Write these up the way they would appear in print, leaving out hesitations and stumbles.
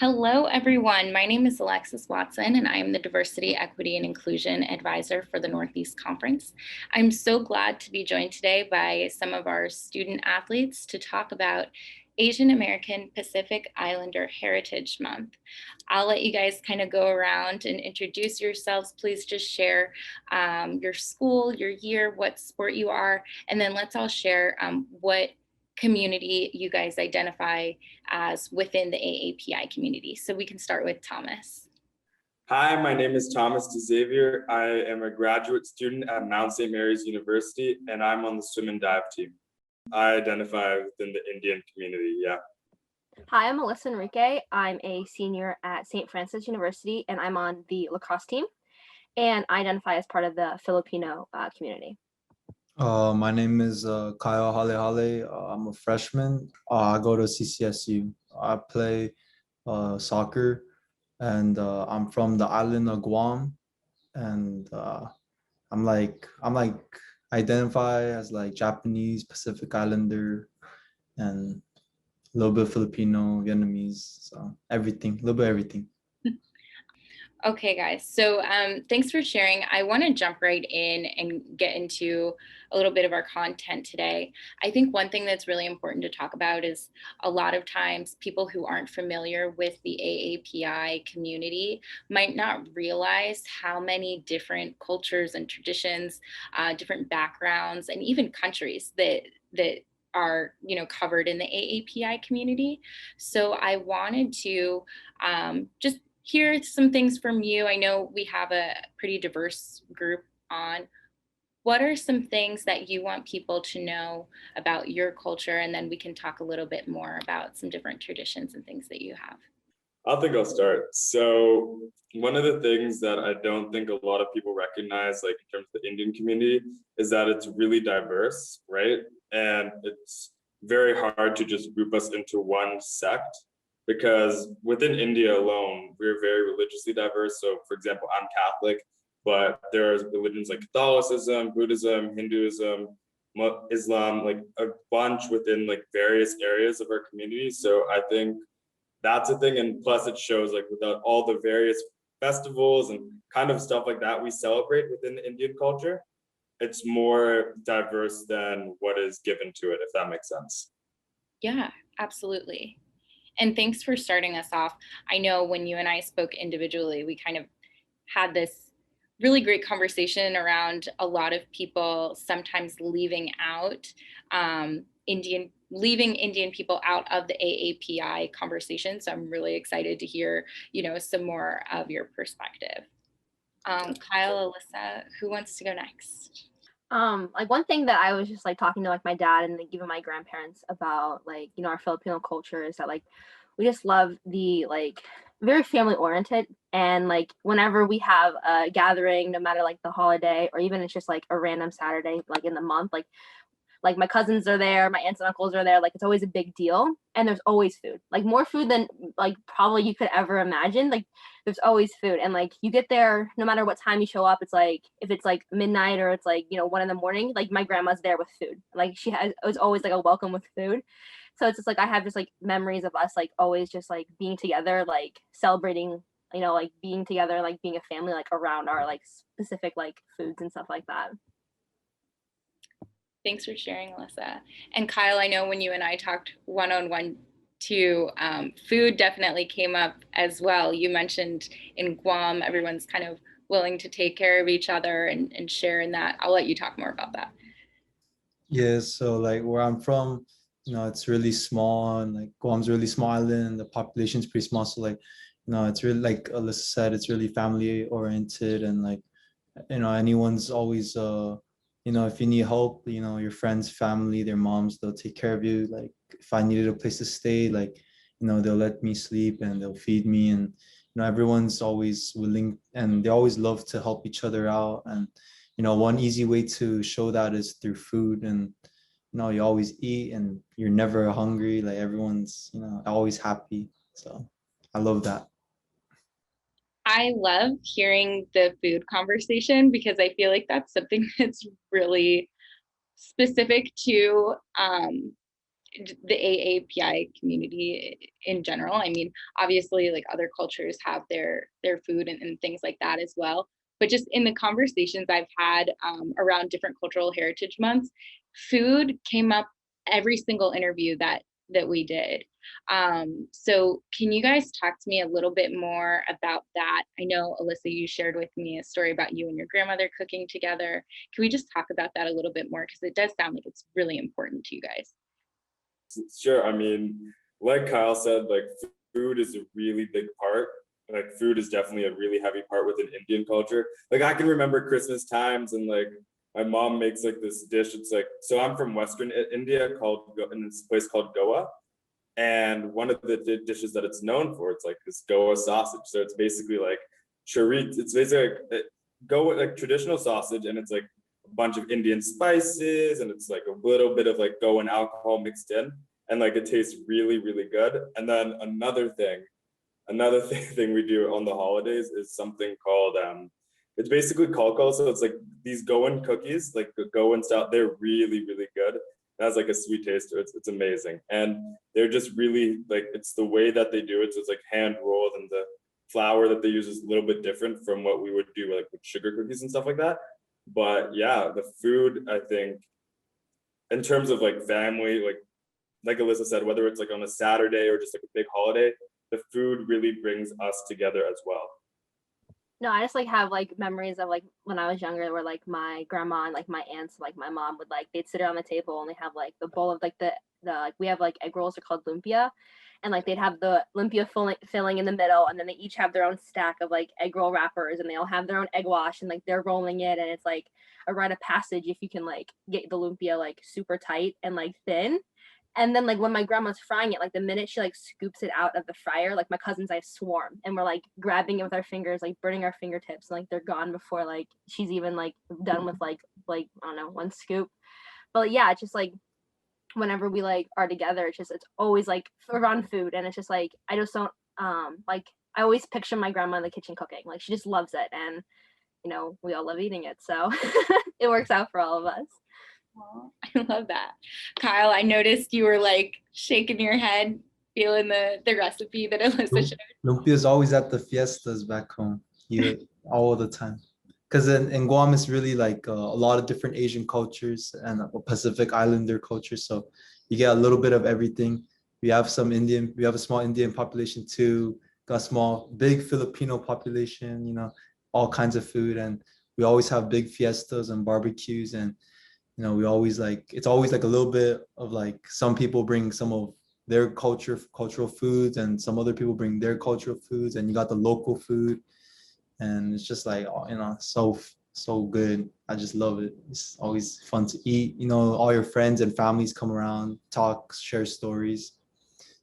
Hello, everyone. My name is Alexis Watson, and I am the Diversity, Equity, and Inclusion Advisor for the Northeast Conference. I'm so glad to be joined today by some of our student athletes to talk about Asian American Pacific Islander Heritage Month. I'll let you guys kind of go around and introduce yourselves. Please just share your school, your year, what sport you are, and then let's all share what community you guys identify as within the AAPI community. So we can start with Thomas. Hi, my name is Thomas De Xavier. I am a graduate student at Mount St. Mary's University, and I'm on the swim and dive team. I identify within the Indian community, yeah. Hi, I'm Elyssa Enrique. I'm a senior at St. Francis University, and I'm on the lacrosse team, and I identify as part of the Filipino community. My name is Kyle Halehale. I'm a freshman. I go to CCSU. I play soccer, and I'm from the island of Guam. And I'm like identify as like Japanese, Pacific Islander, and a little bit Filipino, Vietnamese. So everything, a little bit of everything. Okay, guys, so thanks for sharing. I want to jump right in and get into a little bit of our content today. I think one thing that's really important to talk about is a lot of times people who aren't familiar with the AAPI community might not realize how many different cultures and traditions, different backgrounds, and even countries that are covered in the AAPI community. So I wanted to just hear some things from you. I know we have a pretty diverse group on. What are some things that you want people to know about your culture? And then we can talk a little bit more about some different traditions and things that you have. I think I'll start. So one of the things that I don't think a lot of people recognize, like in terms of the Indian community, is that it's really diverse, right? And it's very hard to just group us into one sect, because within India alone, we're very religiously diverse. So for example, I'm Catholic, but there's religions like Catholicism, Buddhism, Hinduism, Islam, like a bunch within like various areas of our community. So I think that's a thing. And plus it shows like without all the various festivals and kind of stuff like that we celebrate within the Indian culture, it's more diverse than what is given to it, if that makes sense. Yeah, absolutely. And thanks for starting us off. I know when you and I spoke individually, we kind of had this really great conversation around a lot of people sometimes leaving out Indian people out of the AAPI conversation. So I'm really excited to hear, some more of your perspective. Kyle, Elyssa, who wants to go next? Like one thing that I was just like talking to like my dad and like even my grandparents about like, our Filipino culture is that like we just love the like very family oriented, and like whenever we have a gathering, no matter like the holiday or even it's just like a random Saturday like in the month, like my cousins are there, my aunts and uncles are there, like it's always a big deal, and there's always food, like more food than like probably you could ever imagine. Like there's always food, and like you get there no matter what time you show up, it's like if it's like midnight or it's like 1 a.m, like my grandma's there with food, like it was always like a welcome with food. So it's just like I have just like memories of us like always just like being together, like celebrating, like being together, like being a family, like around our like specific like foods and stuff like that. Thanks for sharing, Elyssa. And Kyle, I know when you and I talked one-on-one too, food definitely came up as well. You mentioned in Guam, everyone's kind of willing to take care of each other and share in that. I'll let you talk more about that. Yeah, so like where I'm from, it's really small, and like Guam's a really small island. The population's pretty small, so like, it's really like Elyssa said, it's really family oriented, and like, anyone's always if you need help, your friends, family, their moms, they'll take care of you. Like if I needed a place to stay, like, they'll let me sleep and they'll feed me, and everyone's always willing, and they always love to help each other out. And one easy way to show that is through food, and you always eat and you're never hungry. Like everyone's always happy. So I love that. I love hearing the food conversation because I feel like that's something that's really specific to the AAPI community in general. I mean, obviously, like other cultures have their food and things like that as well. But just in the conversations I've had around different cultural heritage months, food came up every single interview that we did. So can you guys talk to me a little bit more about that? I know, Elyssa, you shared with me a story about you and your grandmother cooking together. Can we just talk about that a little bit more? Because it does sound like it's really important to you guys. Sure. I mean, like Kyle said, like food is a really big part. Like food is definitely a really heavy part within Indian culture. Like I can remember Christmas times and like my mom makes like this dish. It's like, so I'm from Western India in this place called Goa. And one of the dishes that it's known for, it's like this Goa sausage. So it's basically like charit. It's basically like Goa, like traditional sausage, and it's like a bunch of Indian spices, and it's like a little bit of like Goan alcohol mixed in, and like it tastes really, really good. And then another thing we do on the holidays is something called it's basically kalkal. So it's like these Goan cookies, like the Goan style. They're really, really good. It has like a sweet taste to it. It's amazing. And they're just really like, it's the way that they do it. So it's like hand rolled, and the flour that they use is a little bit different from what we would do like with sugar cookies and stuff like that. But yeah, the food, I think, in terms of like family, like Elyssa said, whether it's like on a Saturday or just like a big holiday, the food really brings us together as well. No, I just like have like memories of like when I was younger where like my grandma and like my aunts, like my mom would like they'd sit around the table and they have like the bowl of like the like we have like egg rolls, they're called lumpia, and like they'd have the lumpia filling in the middle, and then they each have their own stack of like egg roll wrappers, and they all have their own egg wash, and like they're rolling it, and it's like a rite of passage if you can like get the lumpia like super tight and like thin. And then like when my grandma's frying it, like the minute she like scoops it out of the fryer, like my cousins I swarm, and we're like grabbing it with our fingers, like burning our fingertips, and like they're gone before like she's even like done with like I don't know, one scoop. But yeah, it's just like whenever we like are together, it's always like around food, and it's just like I just don't like I always picture my grandma in the kitchen cooking. Like she just loves it, and you know, we all love eating it. So it works out for all of us. Oh, I love that. Kyle, I noticed you were like shaking your head, feeling the recipe that Elyssa shared. Lumpia is always at the fiestas back home. You all the time. Because in Guam, it's really like a lot of different Asian cultures and a Pacific Islander culture. So you get a little bit of everything. We have a small Indian population too, got a small, big Filipino population, you know, all kinds of food. And we always have big fiestas and barbecues. And, you know, it's always like a little bit of like, some people bring some of their cultural foods, and some other people bring their cultural foods, and you got the local food. And it's just like, you know, so good. I just love it. It's always fun to eat. You know, all your friends and families come around, talk, share stories.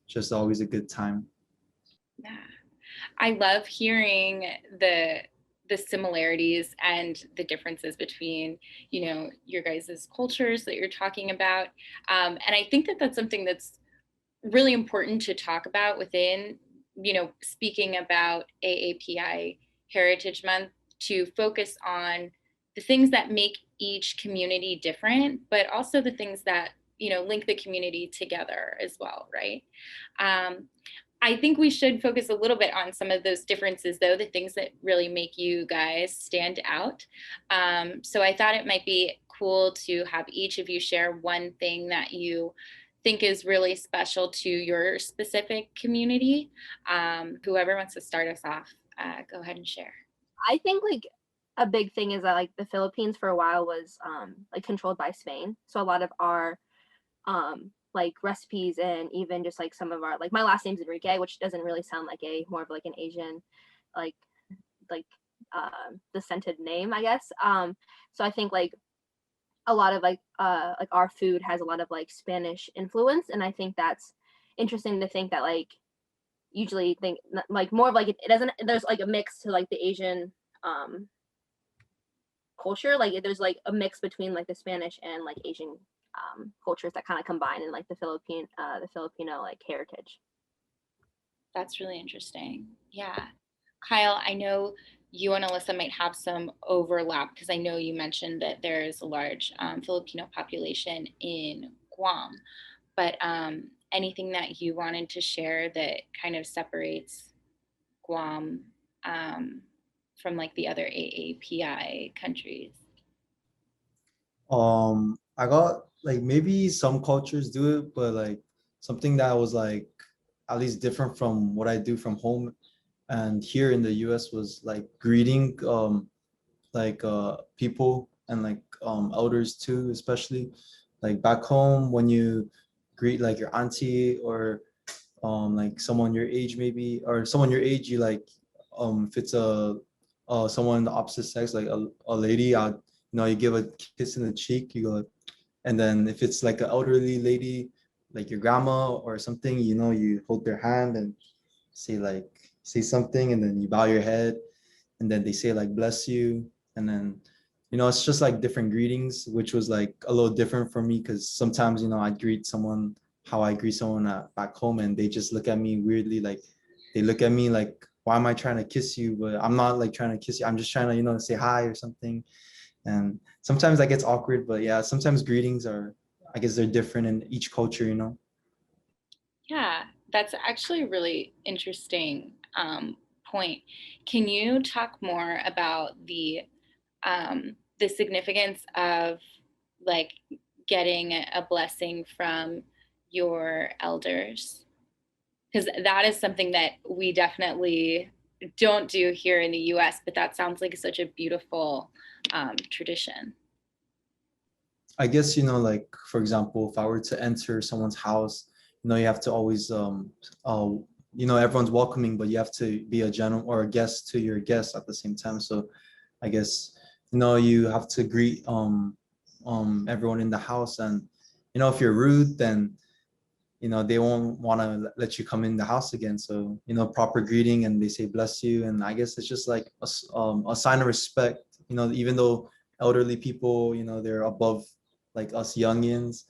Just always a good time. Yeah. I love hearing the similarities and the differences between, you know, your guys' cultures that you're talking about. And I think that that's something that's really important to talk about within, you know, speaking about AAPI Heritage Month, to focus on the things that make each community different, but also the things that, you know, link the community together as well, right? I think we should focus a little bit on some of those differences, though, the things that really make you guys stand out. So I thought it might be cool to have each of you share one thing that you think is really special to your specific community. Whoever wants to start us off, go ahead and share. I think like a big thing is that like the Philippines for a while was like controlled by Spain. So a lot of our like recipes and even just like some of our like my last name's Enrique, which doesn't really sound like a more of like an Asian like like descended name, I guess. So I think like a lot of like our food has a lot of like Spanish influence, and I think that's interesting to think that like usually think like more of like it doesn't, there's like a mix to like the Asian culture, like there's like a mix between like the Spanish and like Asian cultures that kind of combine in like the Filipino like heritage. That's really interesting. Yeah. Kyle, I know you and Elyssa might have some overlap, because I know you mentioned that there's a large Filipino population in Guam. but anything that you wanted to share that kind of separates Guam from like the other AAPI countries? I got like maybe some cultures do it, but like something that was like at least different from what I do from home and here in the US was like greeting like people and like elders too, especially like back home when you greet like your auntie or like someone your age maybe or someone your age you like if it's a someone in the opposite sex like a lady you give a kiss in the cheek, you go, and then if it's like an elderly lady like your grandma or something, you hold their hand and say something, and then you bow your head, and then they say like bless you, and then it's just like different greetings, which was like a little different for me because sometimes I'd greet someone how I greet someone back home, and they just look at me weirdly, like they look at me like, why am I trying to kiss you? But I'm not like trying to kiss you, I'm just trying to say hi or something. And sometimes that gets awkward, but yeah, sometimes greetings are, I guess they're different in each culture. Yeah, that's actually a really interesting point. Can you talk more about the significance of like getting a blessing from your elders? Because that is something that we definitely don't do here in the US, but that sounds like such a beautiful tradition. I guess, like, for example, if I were to enter someone's house, you have to always, everyone's welcoming, but you have to be a gentleman or a guest to your guests at the same time. So I guess, you have to greet everyone in the house. And, if you're rude, then, they won't want to let you come in the house again. So, proper greeting, and they say bless you. And I guess it's just like a sign of respect, even though elderly people, they're above like us youngins,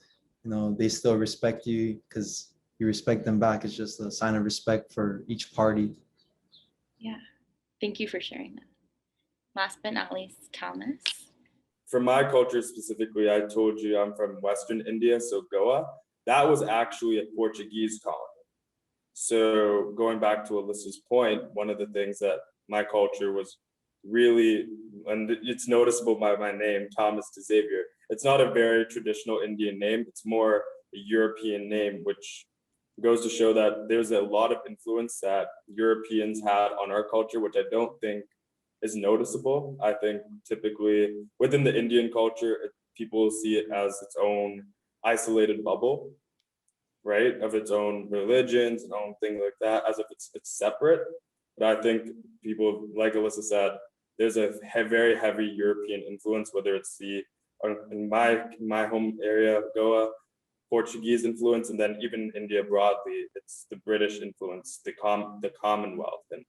they still respect you because you respect them back. It's just a sign of respect for each party. Yeah, thank you for sharing that. Last but not least, Thomas. For my culture specifically, I told you I'm from Western India, so Goa. That was actually a Portuguese colony. So going back to Alyssa's point, one of the things that my culture was really, and it's noticeable by my name, Thomas De Xavier. It's not a very traditional Indian name. It's more a European name, which goes to show that there's a lot of influence that Europeans had on our culture, which I don't think is noticeable. I think typically within the Indian culture, people see it as its own isolated bubble, right? Of its own religions and own thing like that, as if it's separate. But I think people, like Elyssa said, there's a very heavy European influence, whether it's in my home area, Goa, Portuguese influence, and then even India broadly, it's the British influence, the Commonwealth, and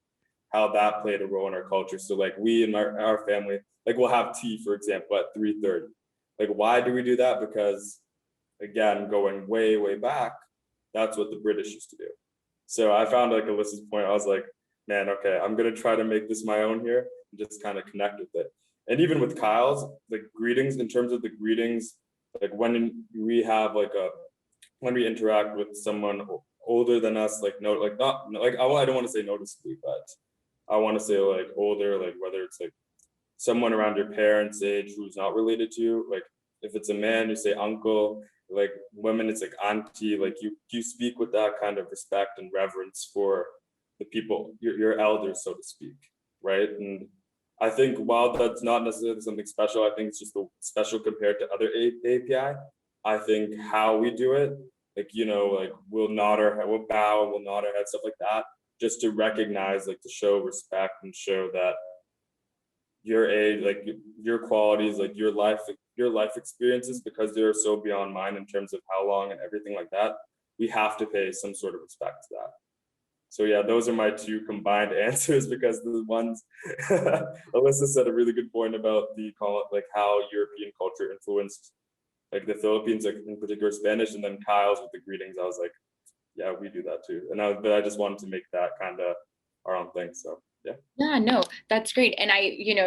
how that played a role in our culture. So like we in our family, like we'll have tea, for example, at 3:30. Like, why do we do that? Because again, going way, way back, that's what the British used to do. So I found like Alyssa's point, I was like, man, okay, I'm gonna try to make this my own here and just kind of connect with it. And even with Kyle's, like greetings, in terms of the greetings, like when we have when we interact with someone older than us, like no, like not like I don't want to say noticeably, but I want to say like older, like whether it's like someone around your parents' age who's not related to you, like if it's a man, you say uncle, like women, it's like auntie, like you speak with that kind of respect and reverence for the people, your elders, so to speak, right? And I think while that's not necessarily something special, I think it's just special compared to other API. I think how we do it, like, like we'll nod our head, we'll bow, we'll nod our head, stuff like that, just to recognize, like to show respect and show that your age, like your qualities, like your life experiences, because they're so beyond mine in terms of how long and everything like that, we have to pay some sort of respect to that. So yeah, those are my two combined answers, because the ones Elyssa said a really good point about like how European culture influenced like the Philippines, like in particular Spanish, and then Kyle's with the greetings. I was like, yeah, we do that too. But I just wanted to make that kind of our own thing. So yeah. Yeah, no, that's great. And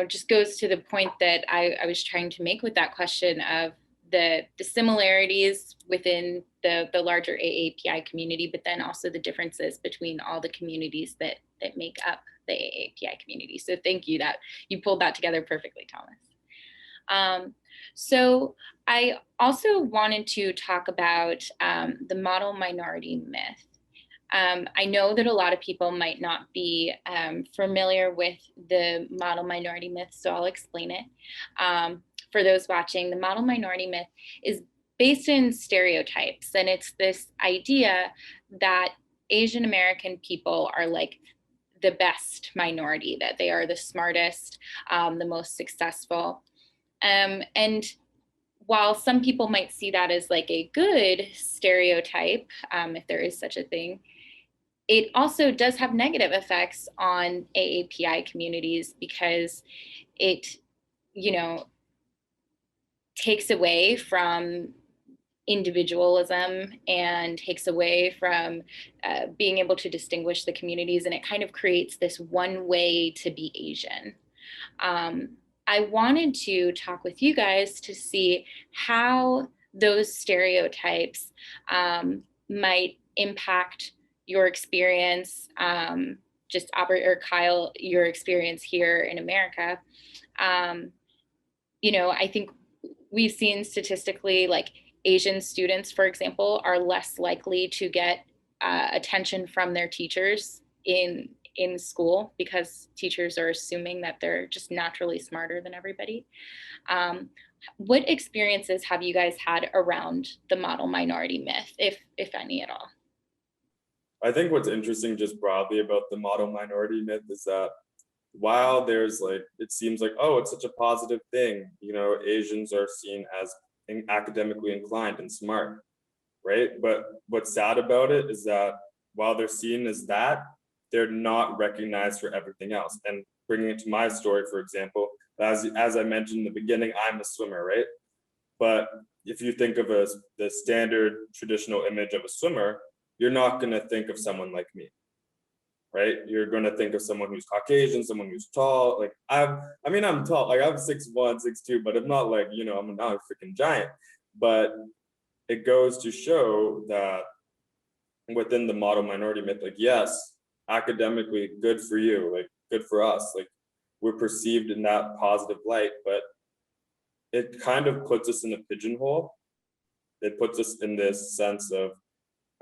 just goes to the point that I was trying to make with that question of the similarities within the larger AAPI community, but then also the differences between all the communities that make up the AAPI community. So thank you that you pulled that together perfectly, Thomas. So I also wanted to talk about the model minority myth. I know that a lot of people might not be familiar with the model minority myth, so I'll explain it. For those watching, the model minority myth is based in stereotypes, and it's this idea that Asian American people are like the best minority, that they are the smartest, the most successful. And while some people might see that as like a good stereotype, if there is such a thing, it also does have negative effects on AAPI communities because it, takes away from individualism and takes away from being able to distinguish the communities, and it kind of creates this one way to be Asian. I wanted to talk with you guys to see how those stereotypes might impact your experience, or Kyle, your experience here in America. I think we've seen statistically, like Asian students, for example, are less likely to get attention from their teachers in school because teachers are assuming that they're just naturally smarter than everybody. What experiences have you guys had around the model minority myth, if any at all? I think what's interesting just broadly about the model minority myth is that while there's it seems like, oh, it's such a positive thing, Asians are seen as academically inclined and smart, right? But what's sad about it is that while they're seen as that, they're not recognized for everything else. And bringing it to my story, for example, as I mentioned in the beginning, I'm a swimmer, right? But if you think of the standard traditional image of a swimmer, you're not going to think of someone like me, right? You're going to think of someone who's Caucasian, someone who's tall. I'm tall, I'm 6'1", 6'2", but I'm not I'm not a freaking giant. But it goes to show that within the model minority myth, yes, academically good for you, good for us, we're perceived in that positive light, but it kind of puts us in a pigeonhole. It puts us in this sense of,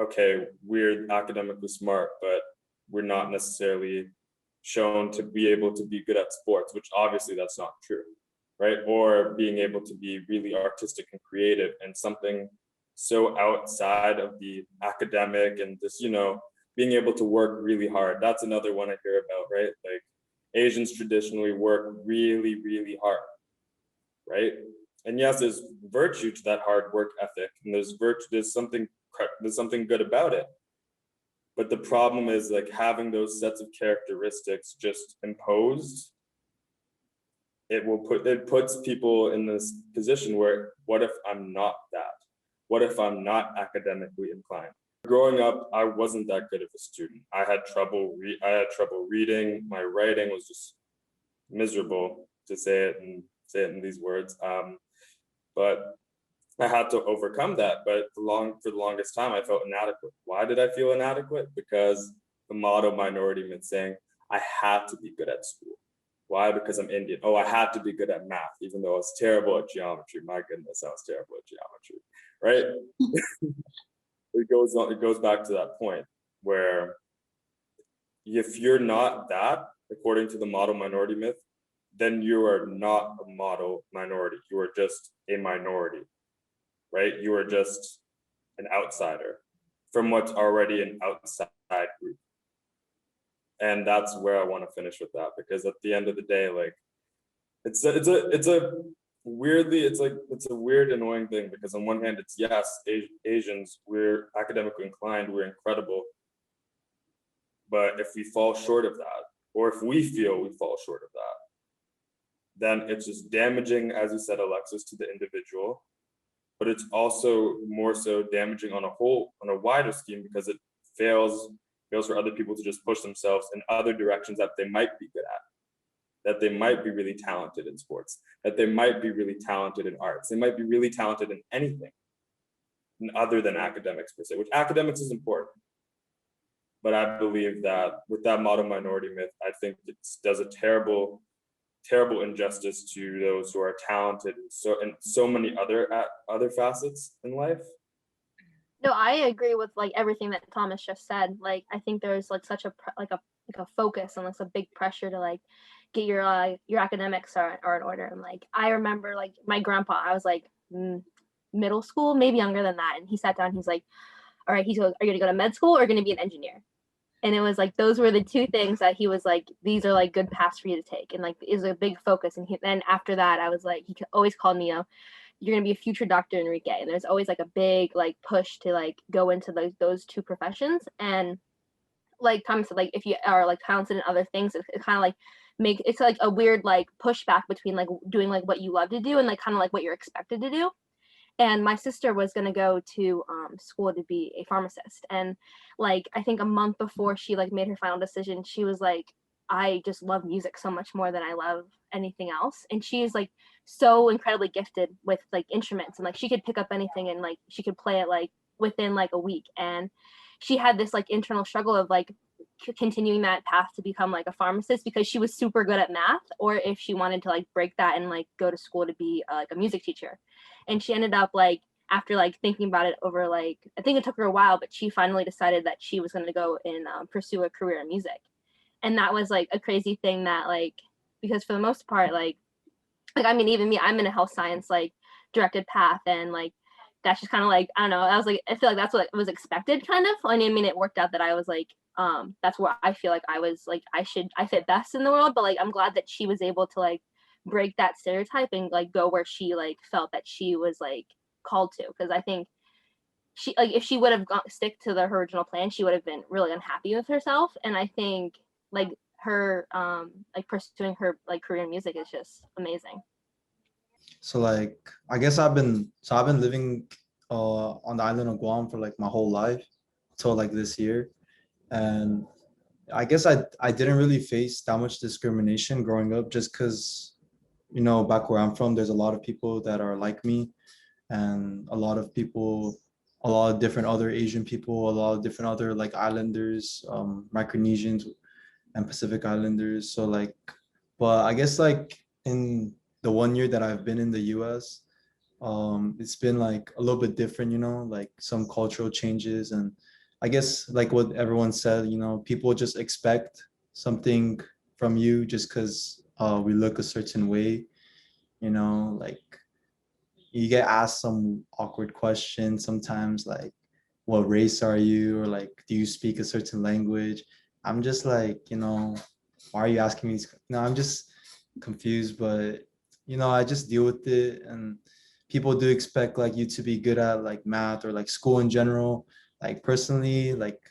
okay, we're academically smart, but we're not necessarily shown to be able to be good at sports, which obviously that's not true, right? Or being able to be really artistic and creative, and something so outside of the academic and just, being able to work really hard. That's another one I hear about, right? Asians traditionally work really, really hard, right? And yes, there's virtue to that hard work ethic, and there's something good about it. But the problem is having those sets of characteristics just imposed, it puts people in this position where, what if I'm not that? What if I'm not academically inclined? Growing up, I wasn't that good of a student. I had trouble reading. My writing was just miserable, to say it in these words. But I had to overcome that. But for the longest time, I felt inadequate. Why did I feel inadequate? Because the model minority myth saying I had to be good at school. Why? Because I'm Indian. Oh, I had to be good at math, even though I was terrible at geometry. My goodness, I was terrible at geometry, right? It goes back to that point where if you're not that, according to the model minority myth, then you are not a model minority. You are just a minority, right? You are just an outsider from what's already an outside group. And that's where I want to finish with that, because at the end of the day, it's a weird, annoying thing, because on one hand, it's yes, Asians, we're academically inclined, we're incredible. But if we fall short of that, or if we feel we fall short of that, then it's just damaging, as you said, Alexis, to the individual. But it's also more so damaging on a wider scheme, because it fails for other people to just push themselves in other directions that they might be good at. that they might be really talented in sports, that they might be really talented in arts, they might be really talented in anything other than academics per se, which academics is important. But I believe that with that model minority myth, I think it does a terrible injustice to those who are talented in so many other facets in life. No, I agree with like everything that Thomas just said. Like, I think there's like such a focus and like a big pressure to like get your academics are in order. And like, I remember like my grandpa, I was like middle school, maybe younger than that, and he sat down. He's like, "All right," he goes, "Are you gonna go to med school or gonna be an engineer?" And it was like those were the two things that he was like, "These are like good paths for you to take," and like it was a big focus. And then after that, I was like, he always called me, "You're gonna be a future Dr. Enrique," and there's always like a big like push to like go into those two professions. And like Thomas said, like if you are like talented in other things, it kind of like it's like a weird like pushback between like doing like what you love to do and like kind of like what you're expected to do. And my sister was going to go to school to be a pharmacist, and like I think a month before she like made her final decision, she was like, "I just love music so much more than I love anything else." And she is like so incredibly gifted with like instruments, and like she could pick up anything and like she could play it like within like a week. And she had this like internal struggle of like continuing that path to become like a pharmacist because she was super good at math, or if she wanted to like break that and like go to school to be like a music teacher. And she ended up like after like thinking about it over like I think it took her a while, but she finally decided that she was going to go and pursue a career in music. And that was like a crazy thing that like because for the most part like I mean even me, I'm in a health science like directed path, and like that's just kind of like I don't know, I was like I feel like that's what was expected kind of. I mean it worked out that I was like that's where I feel like I was like I fit best in the world, but like I'm glad that she was able to like break that stereotype and like go where she like felt that she was like called to. Because I think she like if she would have stick to her original plan, she would have been really unhappy with herself. And I think like her like pursuing her like career in music is just amazing. So like I guess I've been living on the island of Guam for like my whole life till like this year. And I guess I didn't really face that much discrimination growing up just because, you know, back where I'm from, there's a lot of people that are like me, and a lot of people, a lot of different other Asian people, a lot of different other like islanders, Micronesians and Pacific Islanders. So like, but I guess like in the 1 year that I've been in the US, it's been like a little bit different, you know, like some cultural changes. And I guess like what everyone said, you know, people just expect something from you just because we look a certain way, you know, like you get asked some awkward questions sometimes, like what race are you, or like do you speak a certain language. I'm just like, you know, why are you asking me these? No, I'm just confused. But you know, I just deal with it. And people do expect like you to be good at like math or like school in general. Like personally, like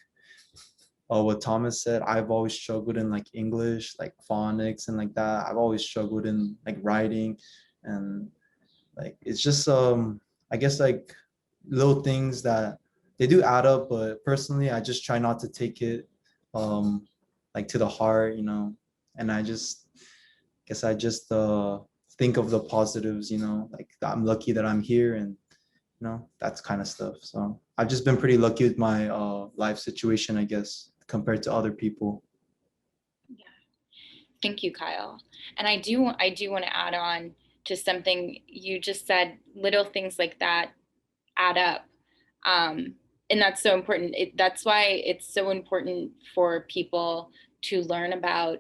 what Thomas said, I've always struggled in like English, like phonics and like that. I've always struggled in like writing. And like it's just I guess like little things that they do add up. But personally I just try not to take it like to the heart, you know. And I just guess I just think of the positives, you know, like I'm lucky that I'm here, and you know, that's kind of stuff. So I've just been pretty lucky with my life situation, I guess, compared to other people. Yeah. Thank you, Kyle. And I do want to add on to something you just said. Little things like that add up. And that's so important. That's why it's so important for people to learn about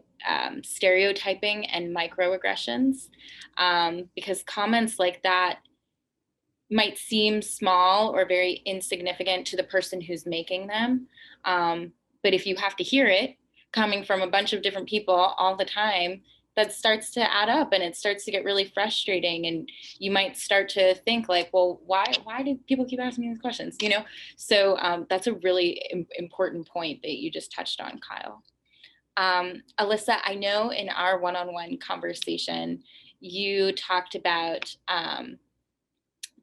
stereotyping and microaggressions, because comments like that might seem small or very insignificant to the person who's making them. But if you have to hear it coming from a bunch of different people all the time, that starts to add up, and it starts to get really frustrating. And you might start to think like, well, why do people keep asking me these questions? You know? So that's a really important point that you just touched on, Kyle. Elyssa, I know in our one-on-one conversation, you talked about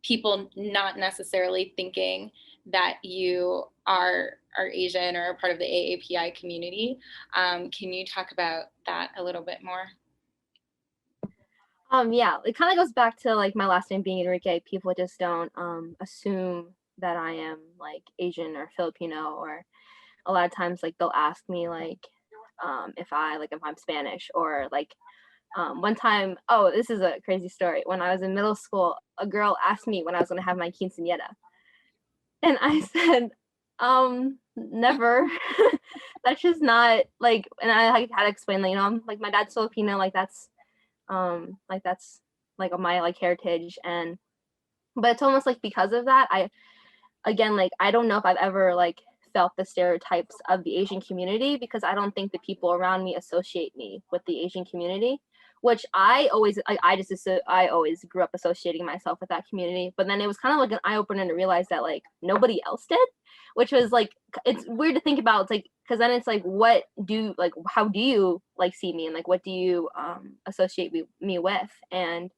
people not necessarily thinking that you are Asian or a part of the AAPI community. Can you talk about that a little bit more? Yeah, it kind of goes back to like my last name being Enrique. People just don't assume that I am like Asian or Filipino, or a lot of times like they'll ask me like if I'm Spanish, or like one time, oh, this is a crazy story. When I was in middle school, a girl asked me when I was gonna have my quinceañera, and I said, never. That's just not like, and I like had to explain, like, I'm like, my dad's Filipino, that's like my like heritage. And but it's almost like because of that, again, like, I don't know if I've ever like felt the stereotypes of the Asian community, because I don't think the people around me associate me with the Asian community, which I always like, I always grew up associating myself with that community. But then it was kind of like an eye opener to realize that like nobody else did, which was like, it's weird to think about. It's like, because then it's like, how do you like see me, and like what do you associate me with? And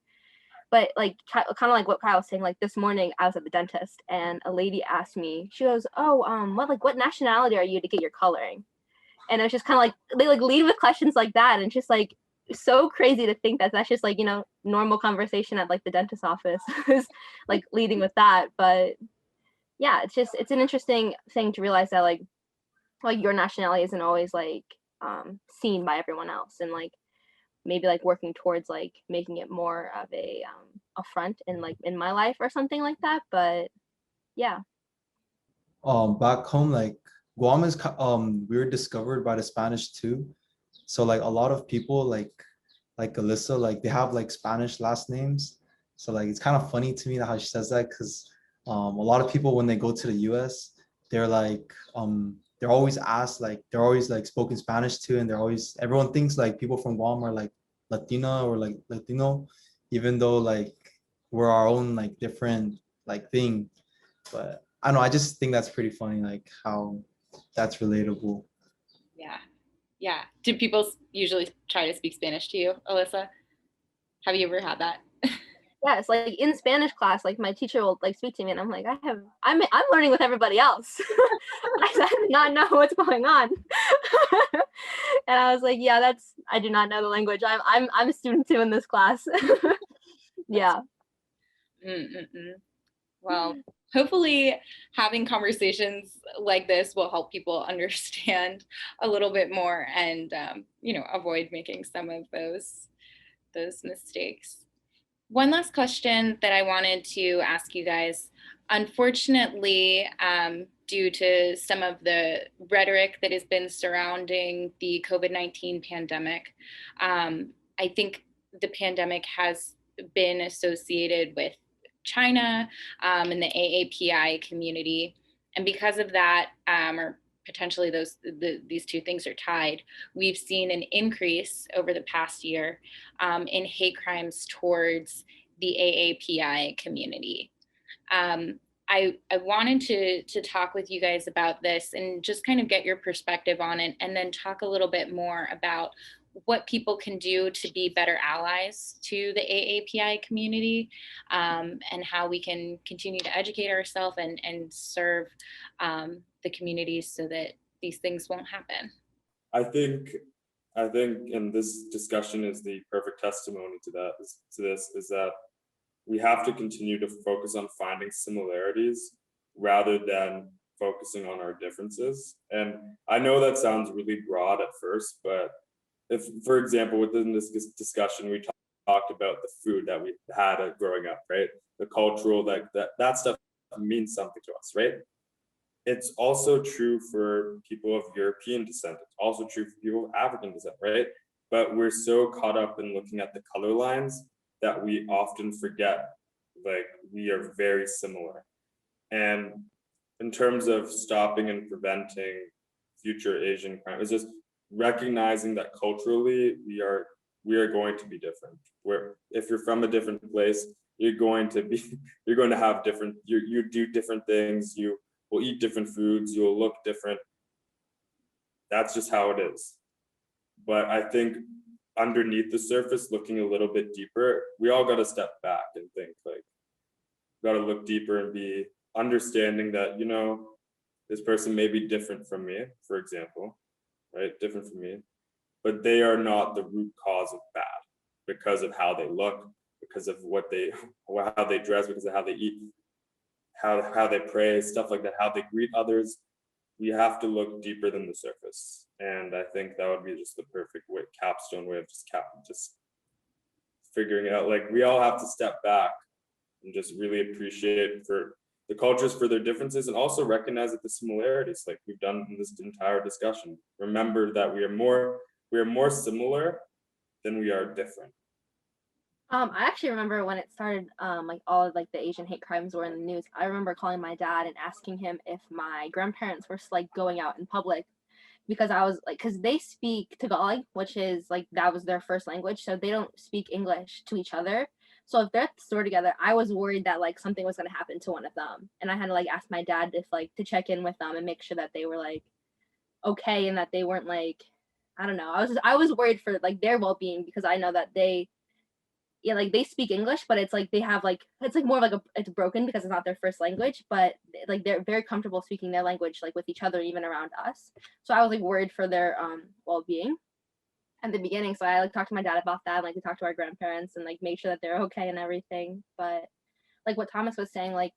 but like kind of like what Kyle was saying, like this morning I was at the dentist and a lady asked me, she goes, oh, what nationality are you to get your coloring? And it was just kind of like, they like lead with questions like that, and just like so crazy to think that that's just like, normal conversation at like the dentist office is like leading with that. But yeah, it's an interesting thing to realize that like your nationality isn't always like seen by everyone else, and like maybe like working towards like making it more of a front in like in my life or something like that. But yeah. Back home, like Guam is we were discovered by the Spanish too. So like a lot of people like Elyssa, like they have like Spanish last names. So like it's kind of funny to me how she says that, because a lot of people when they go to the US, they're like they're always asked, like they're always like spoken Spanish too, and everyone thinks like people from Guam are like Latina or like Latino, even though like we're our own like different like thing. But I don't know, I just think that's pretty funny, like how that's relatable. Yeah. Yeah. Do people usually try to speak Spanish to you, Elyssa? Have you ever had that? Yeah, it's like in Spanish class, like my teacher will like speak to me and I'm like, I'm learning with everybody else. I do not know what's going on. And I was like, yeah, I do not know the language. I'm a student too in this class. Yeah. Mm-mm-mm. Well, hopefully having conversations like this will help people understand a little bit more and, avoid making some of those mistakes. One last question that I wanted to ask you guys. Unfortunately, due to some of the rhetoric that has been surrounding the COVID-19 pandemic, I think the pandemic has been associated with China and the AAPI community. And because of that, or potentially these two things are tied, we've seen an increase over the past year in hate crimes towards the AAPI community. I wanted to talk with you guys about this and just kind of get your perspective on it, and then talk a little bit more about what people can do to be better allies to the AAPI community, and how we can continue to educate ourselves and serve the communities so that these things won't happen. I think, and this discussion is the perfect testimony to this, is that we have to continue to focus on finding similarities rather than focusing on our differences. And I know that sounds really broad at first, but if, for example, within this discussion, we talked about the food that we had growing up, right? The cultural, like that stuff means something to us, right? It's also true for people of European descent. It's also true for people of African descent, right? But we're so caught up in looking at the color lines that we often forget, like, we are very similar. And in terms of stopping and preventing future Asian crime, it's just recognizing that culturally we are going to be different. Where if you're from a different place, you're going to have different, you do different things, you will eat different foods, you'll look different. That's just how it is. But I think underneath the surface, looking a little bit deeper, we all got to step back and think, like, got to look deeper and be understanding that, this person may be different from me, for example, right? Different from me, but they are not the root cause of bad. because of how they look, because of how they dress, because of how they eat, how they pray, stuff like that, how they greet others. We have to look deeper than the surface. And I think that would be just the perfect capstone way of just figuring it out. Like, we all have to step back and just really appreciate for the cultures for their differences, and also recognize that the similarities, like we've done in this entire discussion. Remember that we are more similar than we are different. I actually remember when it started, like all of like the Asian hate crimes were in the news. I remember calling my dad and asking him if my grandparents were like going out in public, because I was like, because they speak Tagalog, which is like, that was their first language, so they don't speak English to each other. So if they're at the store together, I was worried that like something was gonna happen to one of them, and I had to like ask my dad if like to check in with them and make sure that they were like okay and that they weren't like, I don't know. I was worried for like their well being, because I know that they, yeah, like they speak English, but it's like they have like, it's like more like it's broken because it's not their first language, but like they're very comfortable speaking their language like with each other, even around us. So I was like worried for their well-being at the beginning. So I like talked to my dad about that, and, like we talked to our grandparents and like make sure that they're okay and everything. But like what Thomas was saying, like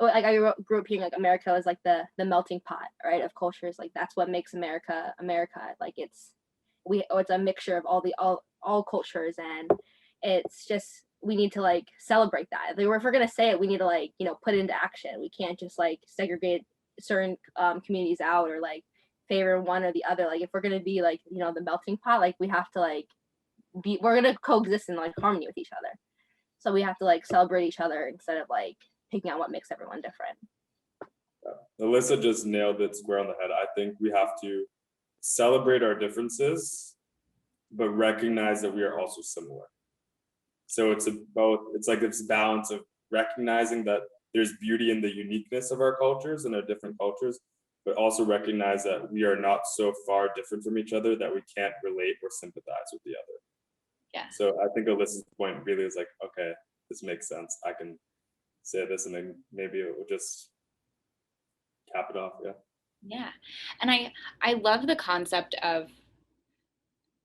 like I grew up hearing like America is like the melting pot, right, of cultures. Like that's what makes America America. Like it's a mixture of all cultures, and it's just, we need to like celebrate that. If we're gonna say it, we need to like, you know, put it into action. We can't just like segregate certain communities out, or like favor one or the other. Like if we're gonna be like, you know, the melting pot, like we have to like we're gonna coexist in like harmony with each other. So we have to like celebrate each other instead of like picking out what makes everyone different. Elyssa just nailed it square on the head. I think we have to celebrate our differences, but recognize that we are also similar. So it's like this balance of recognizing that there's beauty in the uniqueness of our cultures and our different cultures, but also recognize that we are not so far different from each other that we can't relate or sympathize with the other. Yeah. So I think Alyssa's point really is like, okay, this makes sense. I can say this, and then maybe it will just cap it off. Yeah. Yeah. And I love the concept of,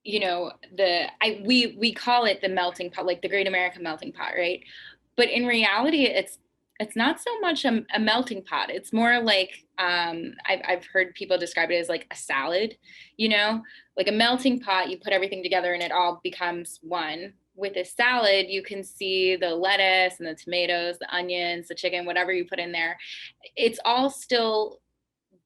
you know, we call it the melting pot, like the Great American Melting Pot, right? But in reality, it's not so much a melting pot. It's more like I've heard people describe it as like a salad, you know, like a melting pot. You put everything together and it all becomes one. With a salad, you can see the lettuce and the tomatoes, the onions, the chicken, whatever you put in there. It's all still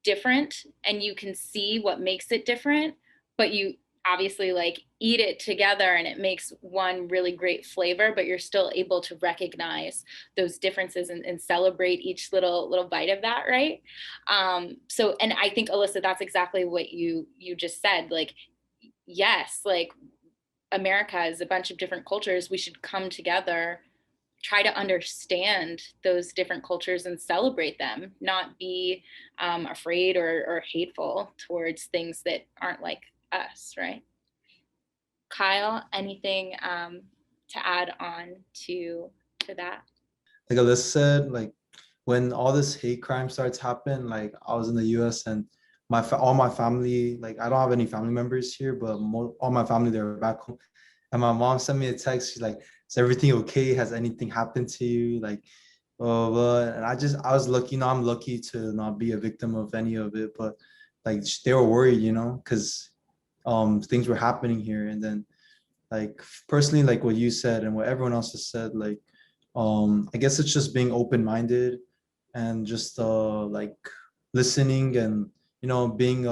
different, and you can see what makes it different, but you obviously like eat it together and it makes one really great flavor, but you're still able to recognize those differences and celebrate each little bite of that, right? So, and I think, Elyssa, that's exactly what you just said. Like, yes, like America is a bunch of different cultures. We should come together, try to understand those different cultures and celebrate them, not be afraid or hateful towards things that aren't like us, right? Kyle, anything to add on to that? Like Alyssa said, like when all this hate crime starts happening, like I was in the US, and all my family, like I don't have any family members here, but all my family, they're back home. And my mom sent me a text. She's like, "Is everything okay? Has anything happened to you?" Like, and I was lucky. You know, I'm lucky to not be a victim of any of it. But like they were worried, you know, because things were happening here. And then like personally, like what you said and what everyone else has said, like I guess it's just being open-minded and just like listening, and you know, being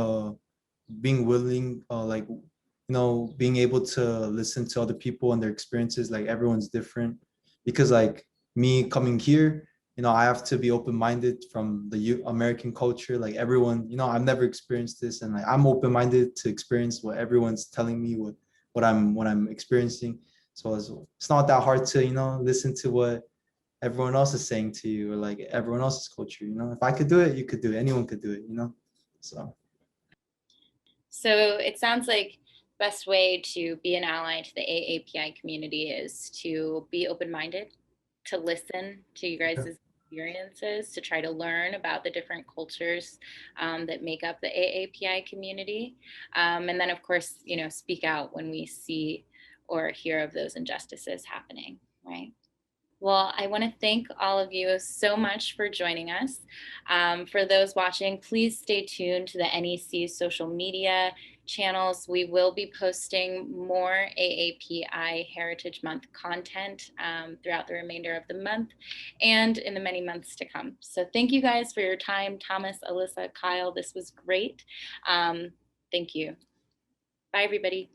willing, like you know, being able to listen to other people and their experiences. Like everyone's different, because like me coming here, you know, I have to be open-minded from the American culture. Like everyone, you know, I've never experienced this, and like I'm open-minded to experience what everyone's telling me, what I'm experiencing. So it's not that hard to, you know, listen to what everyone else is saying to you, or like everyone else's culture. You know, if I could do it, you could do it. Anyone could do it, you know. So it sounds like the best way to be an ally to the AAPI community is to be open-minded, to listen to you guys' experiences, to try to learn about the different cultures that make up the AAPI community. And then of course, you know, speak out when we see or hear of those injustices happening, right? Well, I want to thank all of you so much for joining us. For those watching, please stay tuned to the NEC social media channels. We will be posting more AAPI Heritage Month content throughout the remainder of the month and in the many months to come. So thank you guys for your time. Thomas, Elyssa, Kyle, this was great. Thank you. Bye, everybody.